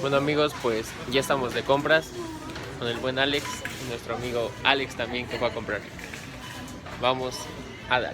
Bueno amigos, pues ya estamos de compras con el buen Alex y nuestro amigo Alex también que fue a comprar. Vamos a dar.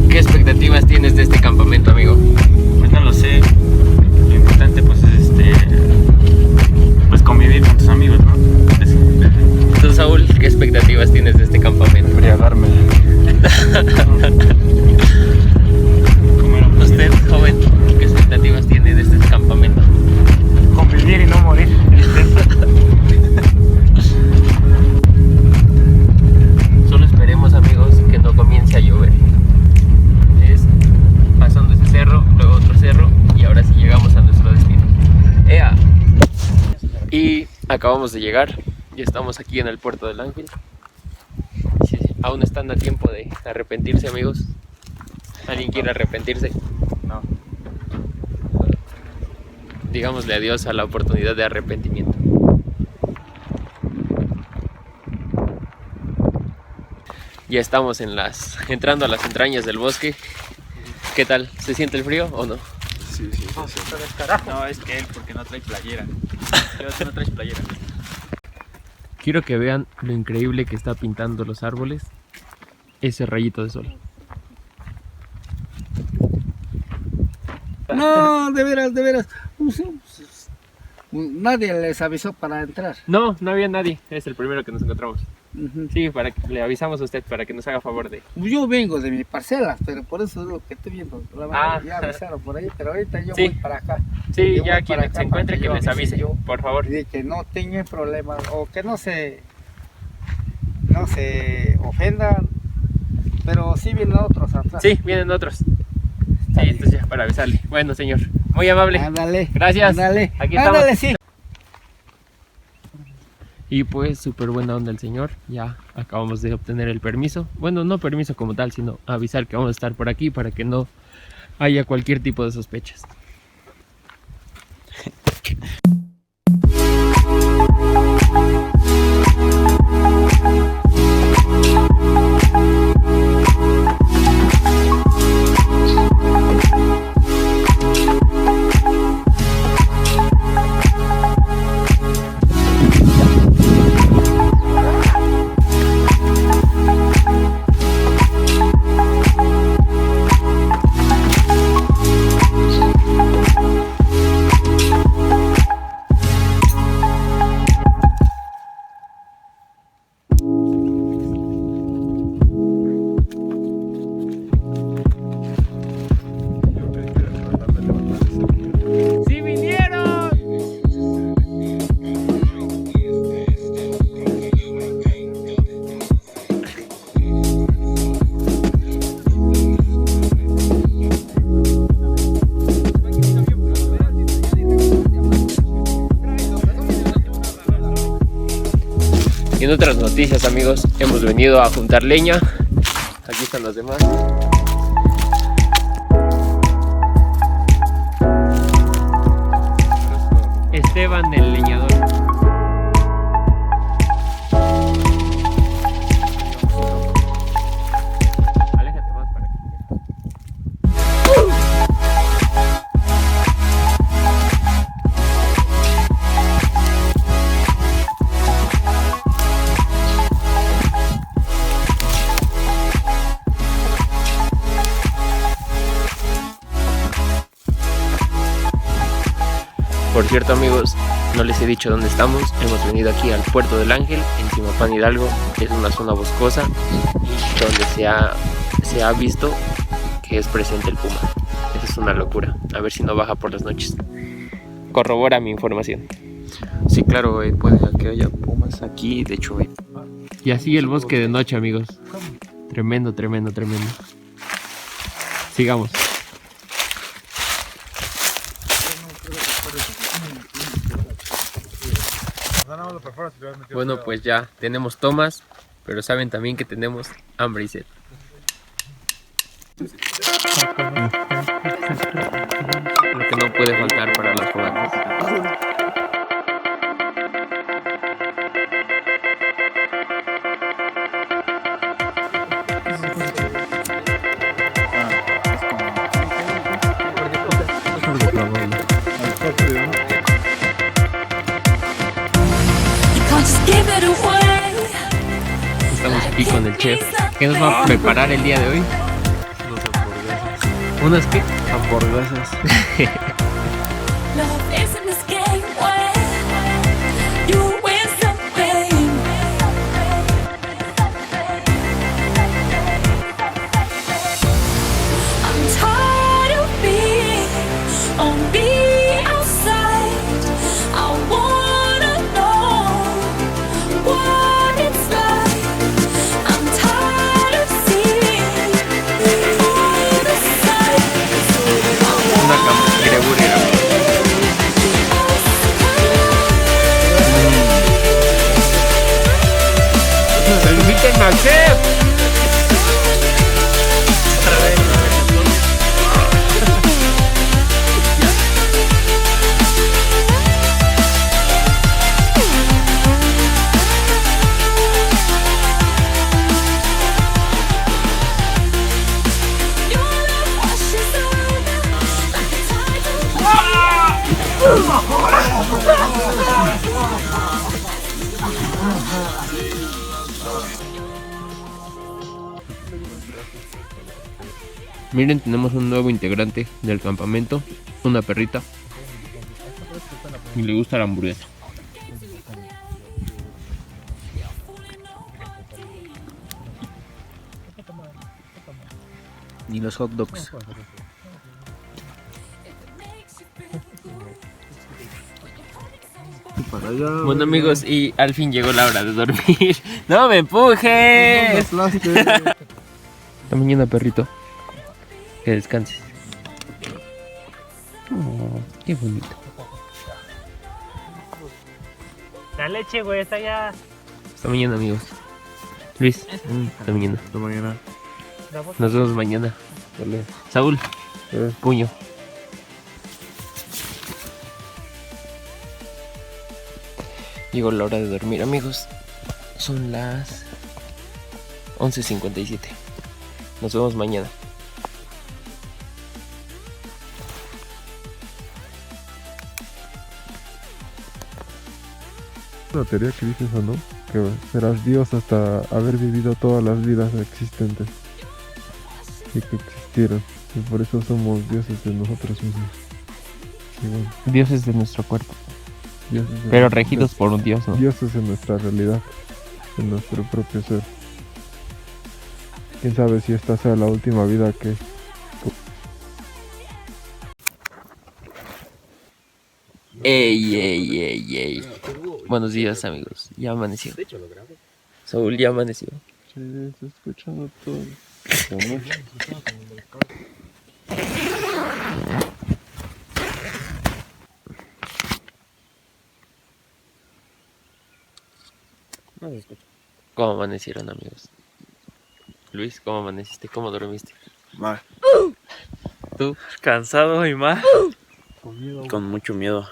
¿Qué expectativas tienes de este campamento, amigo? Pues no lo sé. Lo importante pues es pues convivir con tus amigos, ¿no? Tú, Saúl, ¿qué expectativas tienes de este campamento? Embriagarme. Usted, joven, ¿qué expectativas tiene de este campamento? Convivir y no morir. Solo esperemos, amigos, que no comience a llover. Es pasando ese cerro, luego otro cerro y ahora sí llegamos a nuestro destino. ¡Ea! Y acabamos de llegar. Ya estamos aquí en el puerto del Ángel. Sí, aún están a tiempo de arrepentirse, amigos. ¿Alguien quiere arrepentirse? No. Digámosle adiós a la oportunidad de arrepentimiento. Ya estamos entrando a las entrañas del bosque. ¿Qué tal? ¿Se siente el frío o no? Sí. No, es que él porque no trae playera. Tú no traes playera. Quiero que vean lo increíble que está pintando los árboles ese rayito de sol. No, de veras. Nadie les avisó para entrar. No había nadie. Es el primero que nos encontramos. Ujú. Sí, le avisamos a usted para que nos haga favor de... Yo vengo de mi parcela, pero por eso es lo que estoy viendo. Ya avisaron por ahí, pero ahorita yo Sí. voy para acá. Sí, Yo ya voy quien para se acá encuentre para que yo les avise avise, yo. por favor. De que no tengan problemas o que no se ofendan, pero sí vienen otros atrás. Sí, vienen otros. Sí, entonces ya para avisarle. Bueno, señor, muy amable. Ándale. Gracias. Ándale. Aquí estamos. Ándale, sí. Y pues súper buena onda el señor. Ya acabamos de obtener el permiso. Bueno, no permiso como tal, sino avisar que vamos a estar por aquí para que no haya cualquier tipo de sospechas. ¡Sí vinieron! Y en otras noticias, amigos, hemos venido a juntar leña. Aquí están los demás. Esteban el leñador. Aléjate más para que... Por cierto, amigos, no les he dicho dónde estamos. Hemos venido aquí al Puerto del Ángel, en Simapán Hidalgo. Es una zona boscosa y donde se ha visto que es presente el puma. Ese es una locura. A ver si no baja por las noches. Corrobora mi información. Sí, claro, güey, puede que haya pumas aquí, de hecho, güey. Y así el bosque de noche, amigos. Tremendo, tremendo, tremendo. Sigamos. Bueno, pues ya tenemos tomas, pero saben también que tenemos hambre y sed. Lo que no puede faltar para las fogatas. Estamos aquí con el chef. ¿Qué nos va a preparar el día de hoy? ¿Unas qué? Hamburguesas. ¡Feliciten al chef! Miren, tenemos un nuevo integrante del campamento, una perrita, y le gusta la hamburguesa. Ni los hot dogs. Bueno, amigos, y al fin llegó la hora de dormir. ¡No me empujes! Hasta mañana, perrito. Que descanses. Oh, qué bonito. La leche, güey, está ya. Hasta mañana, amigos. Luis, hasta mañana. Hasta mañana. Nos vemos mañana. Saúl, puño. Llegó la hora de dormir, amigos. Son las 11:57. Nos vemos mañana. La teoría que dices o no, que serás Dios hasta haber vivido todas las vidas existentes y que existieron, y por eso somos dioses de nosotros mismos. Y bueno, Dioses de nuestro cuerpo, dioses de pero nuestra- regidos por un dios, ¿no? dioses en nuestra realidad, en nuestro propio ser. Quién sabe si esta sea la última vida que Ey. Buenos días, amigos. Ya amaneció. Saúl ya amaneció. se está escuchando todo. ¿Cómo amanecieron, amigos? Luis, ¿cómo amaneciste? ¿Cómo dormiste? Mal. ¿Tú? Cansado y más. Con mucho miedo.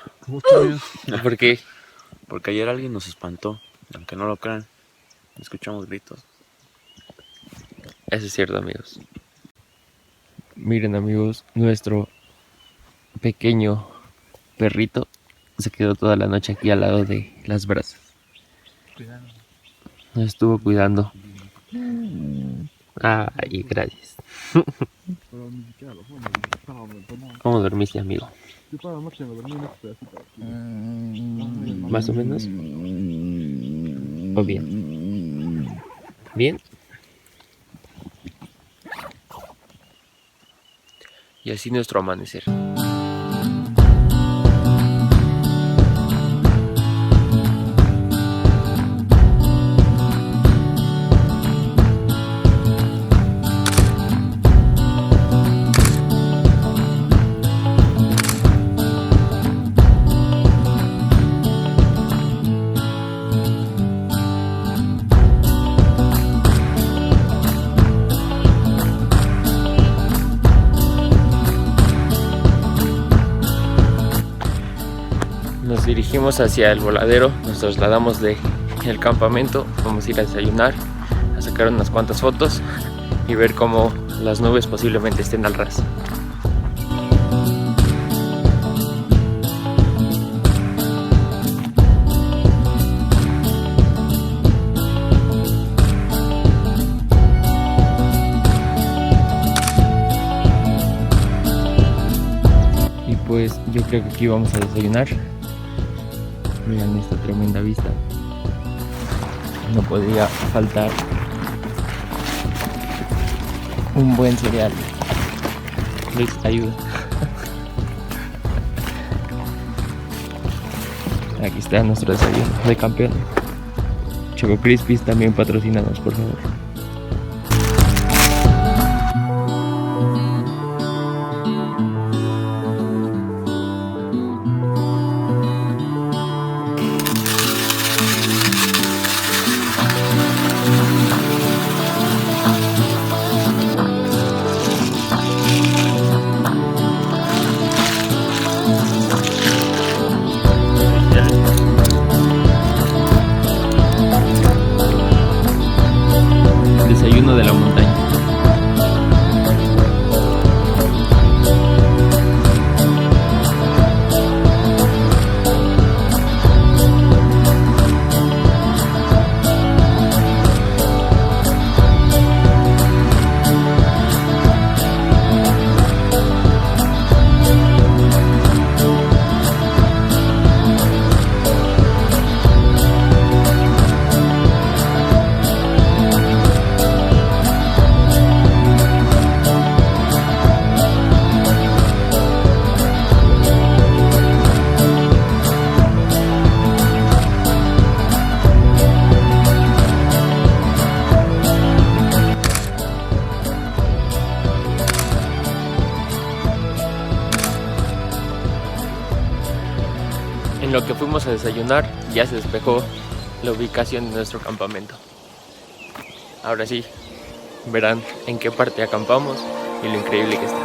¿Por qué? Porque ayer alguien nos espantó. Aunque no lo crean, escuchamos gritos. Eso es cierto, amigos. Miren, amigos, nuestro pequeño perrito se quedó toda la noche aquí al lado de las brasas. Nos estuvo cuidando. Ay, gracias. ¿Cómo dormiste, amigo? ¿Más o menos? ¿O bien? ¿Bien? Y así nuestro amanecer. Nos dirigimos hacia el voladero, nos trasladamos del campamento, vamos a ir a desayunar, a sacar unas cuantas fotos y ver cómo las nubes posiblemente estén al ras. Y pues yo creo que aquí vamos a desayunar. Miren esta tremenda vista. No podría faltar un buen cereal. Luis, ayuda. Aquí está nuestro desayuno de campeón. Choco Crispies también patrocínanos, por favor. Desayuno de la montaña. En lo que fuimos a desayunar, ya se despejó la ubicación de nuestro campamento. Ahora sí, verán en qué parte acampamos y lo increíble que está.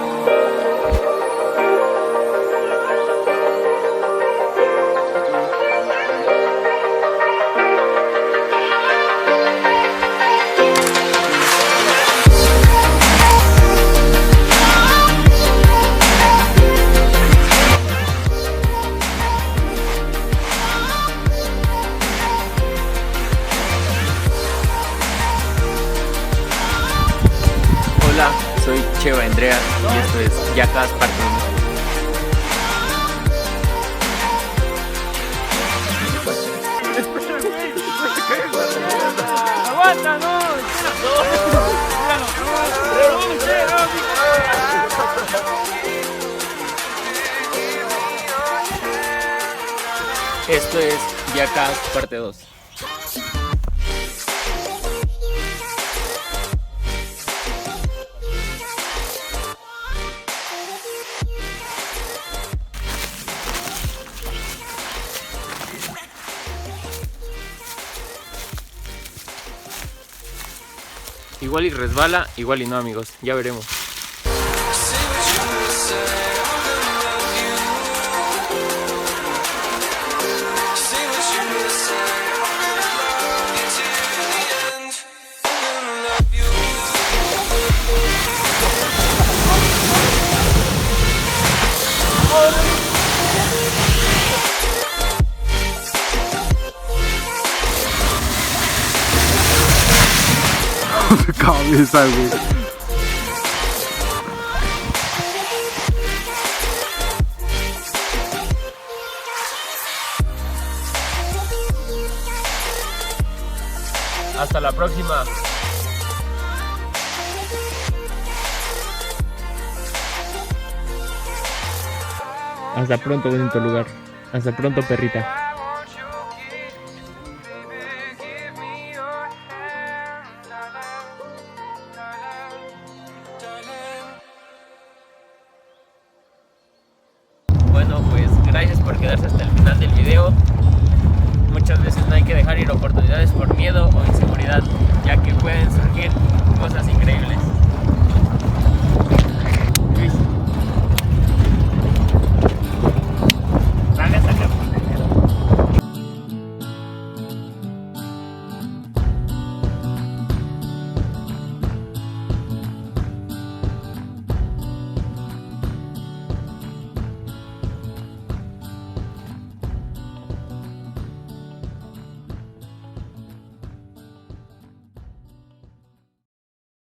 Hola, soy Cheva Andrea y esto es Yacas parte 1. ¡Aguanta, no! Esto es Yacas parte 2. Igual y resbala, igual y no, amigos, ya veremos. Cabeza, güey. Hasta la próxima. Hasta pronto, bonito lugar. Hasta pronto, perrita. Bueno, pues gracias por quedarse hasta el final del video. Muchas veces no hay que dejar ir oportunidades por miedo o inseguridad, ya que pueden surgir cosas increíbles.